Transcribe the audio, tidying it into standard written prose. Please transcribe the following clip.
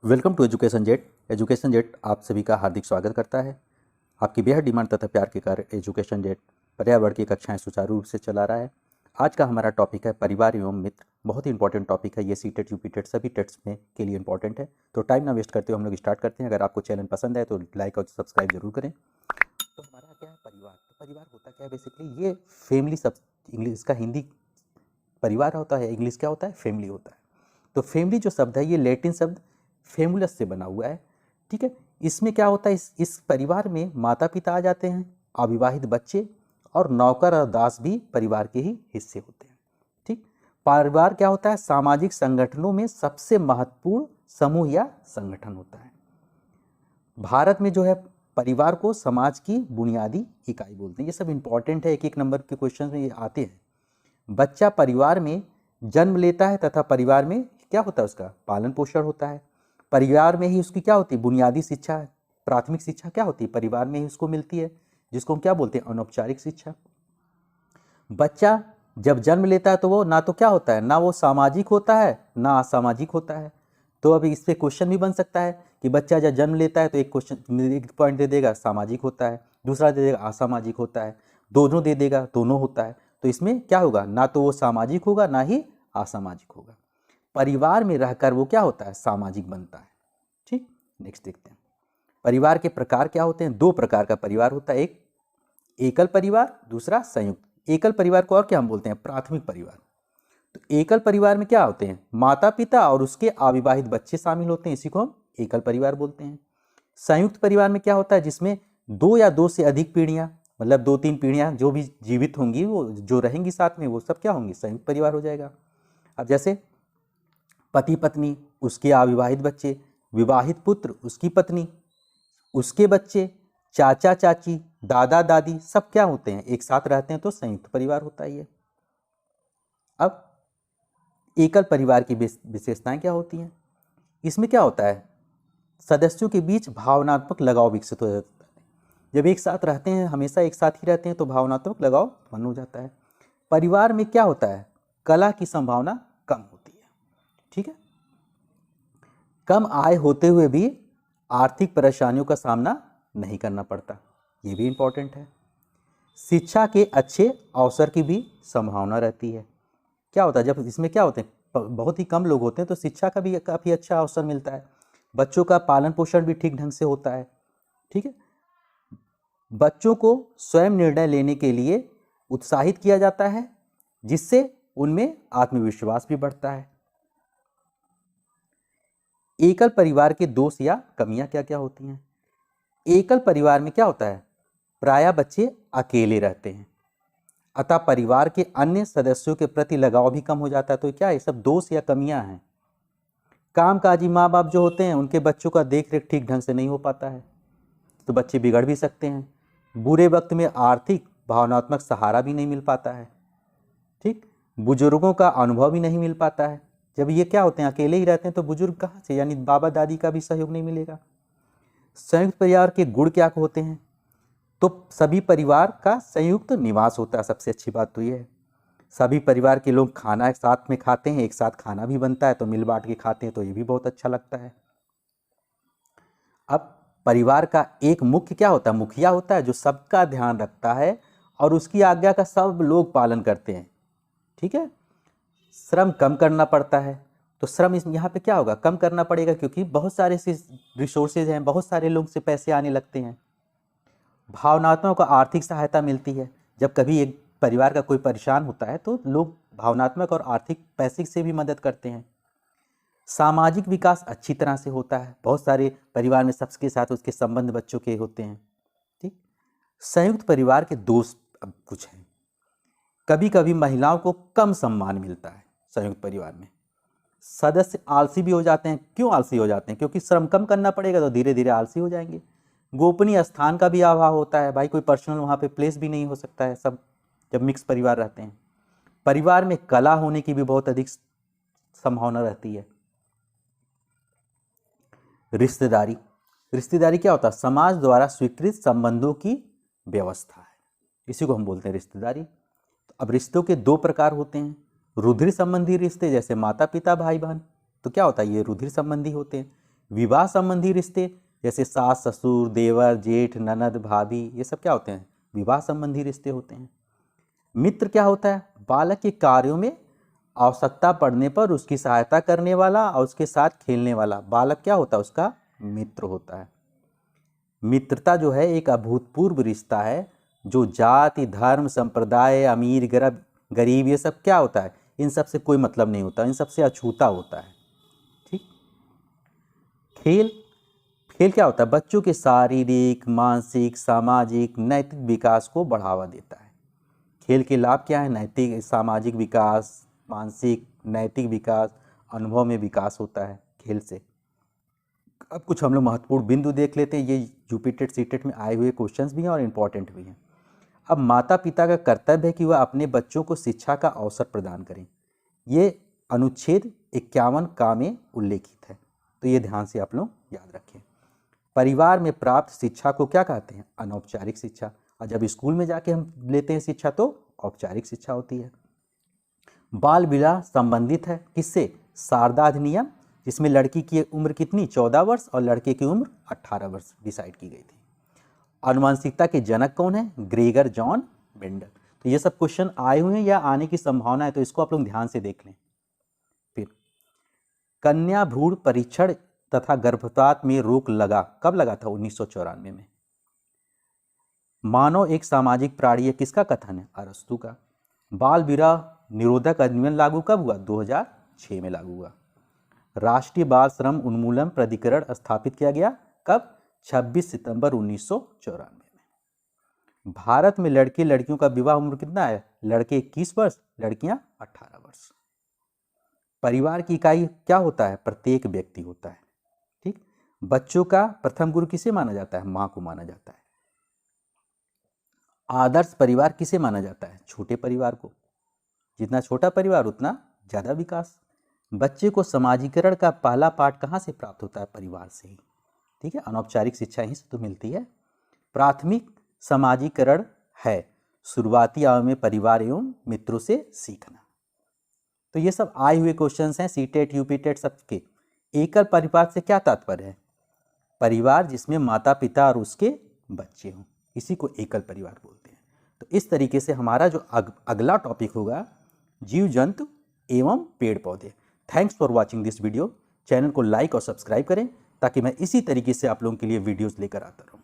Welcome to education jet. Education jet आप सभी का हार्दिक स्वागत करता है। आपकी बेहद डिमांड तथा प्यार के कारण एजुकेशन जेट पर्यावरण की कक्षाएं सुचारू रूप से चला रहा है। आज का हमारा टॉपिक है परिवार एवं मित्र। बहुत ही इंपॉर्टेंट टॉपिक है ये। सीटेट यूपीटेट सभी टेट्स में के लिए इंपॉर्टेंट है। तो टाइम ना वेस्ट करते हुए हम लोग स्टार्ट करते हैं। अगर आपको चैनल पसंद है तो लाइक और सब्सक्राइब जरूर करें। तो हमारा क्या है परिवार। तो परिवार होता क्या है बेसिकली, ये फैमिली सब इंग्लिश इसका हिंदी परिवार होता है, इंग्लिश क्या होता है फैमिली होता है। तो फैमिली जो शब्द है ये लैटिन शब्द फेमुलस से बना हुआ है। ठीक है, इसमें क्या होता है, इस परिवार में माता पिता आ जाते हैं, अविवाहित बच्चे और नौकर और दास भी परिवार के ही हिस्से होते हैं। ठीक, परिवार क्या होता है, सामाजिक संगठनों में सबसे महत्वपूर्ण समूह या संगठन होता है। भारत में जो है परिवार को समाज की बुनियादी इकाई बोलते हैं। ये सब इंपॉर्टेंट है, एक एक नंबर के क्वेश्चन में ये आते हैं। बच्चा परिवार में जन्म लेता है तथा परिवार में क्या होता है, उसका पालन पोषण होता है। परिवार में ही उसकी क्या होती है, बुनियादी शिक्षा, प्राथमिक शिक्षा क्या होती है, परिवार में ही उसको मिलती है, जिसको हम क्या बोलते हैं, अनौपचारिक शिक्षा। बच्चा जब जन्म लेता है तो वो ना तो क्या होता है, ना वो सामाजिक होता है ना असामाजिक होता है। तो अभी इस पे क्वेश्चन भी बन सकता है कि बच्चा जब जन्म लेता है तो एक क्वेश्चन, एक पॉइंट दे देगा सामाजिक होता है, दूसरा दे देगा असामाजिक होता है, दोनों दे देगा दोनों होता है। तो इसमें क्या होगा, ना तो वो सामाजिक होगा ना ही असामाजिक होगा। परिवार में रहकर वो क्या होता है, सामाजिक बनता है। ठीक, नेक्स्ट देखते हैं परिवार के प्रकार क्या होते हैं। दो प्रकार का परिवार होता है, एक एकल परिवार, दूसरा संयुक्त। एकल परिवार को और क्या हम बोलते हैं, प्राथमिक परिवार। तो एकल परिवार में क्या होते हैं, माता पिता और उसके अविवाहित बच्चे शामिल होते हैं, इसी को हम एकल परिवार बोलते हैं। संयुक्त परिवार में क्या होता है, जिसमें दो या दो से अधिक पीढ़ियां, मतलब दो तीन पीढ़ियां जो भी जीवित होंगी, वो जो रहेंगी साथ में, वो सब क्या होंगी, संयुक्त परिवार हो जाएगा। अब जैसे पति पत्नी, उसके अविवाहित बच्चे, विवाहित पुत्र, उसकी पत्नी, उसके बच्चे, चाचा चाची, दादा दादी, सब क्या होते हैं, एक साथ रहते हैं, तो संयुक्त परिवार होता है ये। अब एकल परिवार की विशेषताएं क्या होती हैं। इसमें क्या होता है, सदस्यों के बीच भावनात्मक लगाव विकसित हो जाता है। जब एक साथ रहते हैं, हमेशा एक साथ ही रहते हैं, तो भावनात्मक लगाव उत्पन्न हो जाता है। परिवार में क्या होता है, कलह की संभावना कम होती है। ठीक है, कम आय होते हुए भी आर्थिक परेशानियों का सामना नहीं करना पड़ता, ये भी इंपॉर्टेंट है। शिक्षा के अच्छे अवसर की भी संभावना रहती है। क्या होता है, जब इसमें क्या होते हैं, बहुत ही कम लोग होते हैं, तो शिक्षा का भी काफ़ी अच्छा अवसर मिलता है। बच्चों का पालन पोषण भी ठीक ढंग से होता है। ठीक है, बच्चों को स्वयं निर्णय लेने के लिए उत्साहित किया जाता है, जिससे उनमें आत्मविश्वास भी बढ़ता है। एकल परिवार के दोष या कमियां क्या क्या होती हैं। एकल परिवार में क्या होता है, प्रायः बच्चे अकेले रहते हैं, अतः परिवार के अन्य सदस्यों के प्रति लगाव भी कम हो जाता है। तो क्या ये सब दोष या कमियां हैं। कामकाजी माँ बाप जो होते हैं, उनके बच्चों का देख रेख ठीक ढंग से नहीं हो पाता है, तो बच्चे बिगड़ भी सकते हैं। बुरे वक्त में आर्थिक भावनात्मक सहारा भी नहीं मिल पाता है। ठीक, बुजुर्गों का अनुभव भी नहीं मिल पाता है। जब ये क्या होते हैं, अकेले ही रहते हैं, तो बुजुर्ग कहाँ से, यानी बाबा दादी का भी सहयोग नहीं मिलेगा। संयुक्त परिवार के गुण क्या होते हैं, तो सभी परिवार का संयुक्त निवास होता है। सबसे अच्छी बात तो ये है, सभी परिवार के लोग खाना एक साथ में खाते हैं, एक साथ खाना भी बनता है, तो मिल बांट के खाते हैं, तो ये भी बहुत अच्छा लगता है। अब परिवार का एक मुख्य क्या होता है, मुखिया होता है, जो सबका ध्यान रखता है और उसकी आज्ञा का सब लोग पालन करते हैं। ठीक है, श्रम कम करना पड़ता है, तो श्रम इस यहाँ पे क्या होगा, कम करना पड़ेगा, क्योंकि बहुत सारे रिसोर्सेज हैं, बहुत सारे लोग से पैसे आने लगते हैं। भावनात्मक और आर्थिक सहायता मिलती है। जब कभी एक परिवार का कोई परेशान होता है, तो लोग भावनात्मक और आर्थिक पैसे से भी मदद करते हैं। सामाजिक विकास अच्छी तरह से होता है, बहुत सारे परिवार में सबके साथ उसके संबंध बच्चों के होते हैं। ठीक, संयुक्त परिवार के दोष अब कुछ हैं। कभी कभी महिलाओं को कम सम्मान मिलता है संयुक्त परिवार में। सदस्य आलसी भी हो जाते हैं। क्यों आलसी हो जाते हैं, क्योंकि श्रम कम करना पड़ेगा, तो धीरे धीरे आलसी हो जाएंगे। गोपनीय स्थान का भी अभाव होता है, भाई कोई पर्सनल वहाँ पे प्लेस भी नहीं हो सकता है, सब जब मिक्स परिवार रहते हैं। परिवार में कलह होने की भी बहुत अधिक संभावना रहती है। रिश्तेदारी, रिश्तेदारी क्या होता है, समाज द्वारा स्वीकृत संबंधों की व्यवस्था है, इसी को हम बोलते हैं रिश्तेदारी। अब रिश्तों के दो प्रकार होते हैं, रुधिर संबंधी रिश्ते, जैसे माता पिता भाई बहन, तो क्या होता है, ये रुधिर संबंधी होते हैं। विवाह संबंधी रिश्ते जैसे सास ससुर, देवर जेठ, ननद भाभी, ये सब क्या होते हैं? विवाह संबंधी रिश्ते होते हैं। मित्र क्या होता है? बालक के कार्यों में आवश्यकता पड़ने पर उसकी सहायता करने वाला और उसके साथ खेलने वाला बालक क्या होता है? उसका मित्र होता है। मित्रता जो है एक अभूतपूर्व रिश्ता है जो जाति, धर्म, संप्रदाय, अमीर गरीब ये सब क्या होता है? इन सब से कोई मतलब नहीं होता, इन सब से अछूता होता है। ठीक। खेल खेल क्या होता है? बच्चों के शारीरिक, मानसिक, सामाजिक, नैतिक विकास को बढ़ावा देता है। खेल के लाभ क्या है? नैतिक, सामाजिक विकास, मानसिक, नैतिक विकास, अनुभव में विकास होता है खेल से। अब कुछ हम लोग महत्वपूर्ण बिंदु देख लेते हैं। ये यूपीटेट सीटेट में आए हुए क्वेश्चंस भी हैं और इम्पॉर्टेंट भी हैं। अब माता पिता का कर्तव्य है कि वह अपने बच्चों को शिक्षा का अवसर प्रदान करें। ये अनुच्छेद 51 का में उल्लेखित है, तो ये ध्यान से आप लोग याद रखें। परिवार में प्राप्त शिक्षा को क्या कहते हैं? अनौपचारिक शिक्षा। और जब स्कूल में जाके हम लेते हैं शिक्षा तो औपचारिक शिक्षा होती है। बाल विवाह संबंधित है किससे? शारदा अधिनियम, जिसमें लड़की की उम्र कितनी? 14 वर्ष और लड़के की उम्र 18 वर्ष डिसाइड की गई थी। आनुवंशिकता के जनक कौन है? Gregor John Mendel. तो ये सब क्वेश्चन आए हुए हैं या आने की संभावना है, तो इसको आप लोग ध्यान से देख लें। फिर कन्या भ्रूण परीक्षण तथा गर्भपात में रोक लगा, कब लगा था? 1994 में। मानव एक सामाजिक प्राणी है, किसका कथन है? अरस्तु का। बाल विवाह निरोधक अधिनियम लागू कब हुआ? 2006 में लागू हुआ। राष्ट्रीय बाल श्रम उन्मूलन प्राधिकरण स्थापित किया गया कब? 26 सितंबर 1994 में। भारत में लड़के लड़कियों का विवाह उम्र कितना है? लड़के 21 वर्ष, लड़कियां 18 वर्ष। परिवार की इकाई क्या होता है? प्रत्येक व्यक्ति होता है। ठीक। बच्चों का प्रथम गुरु किसे माना जाता है? मां को माना जाता है। आदर्श परिवार किसे माना जाता है? छोटे परिवार को। जितना छोटा परिवार उतना ज्यादा विकास। बच्चे को समाजीकरण का पहला पाठ कहाँ से प्राप्त होता है? परिवार से ही। ठीक है, अनौपचारिक शिक्षा यहीं से तो मिलती है। प्राथमिक समाजीकरण है शुरुआती आयु में परिवार एवं मित्रों से सीखना। तो ये सब आए हुए क्वेश्चंस हैं सीटेट यूपीटेट सबके। एकल परिवार से क्या तात्पर्य है? परिवार जिसमें माता पिता और उसके बच्चे हों, इसी को एकल परिवार बोलते हैं। तो इस तरीके से हमारा जो अगला टॉपिक होगा जीव जंतु एवं पेड़ पौधे। Thanks for watching this video. Channel को लाइक और सब्सक्राइब करें ताकि मैं इसी तरीके से आप लोगों के लिए वीडियोस लेकर आता रहूं।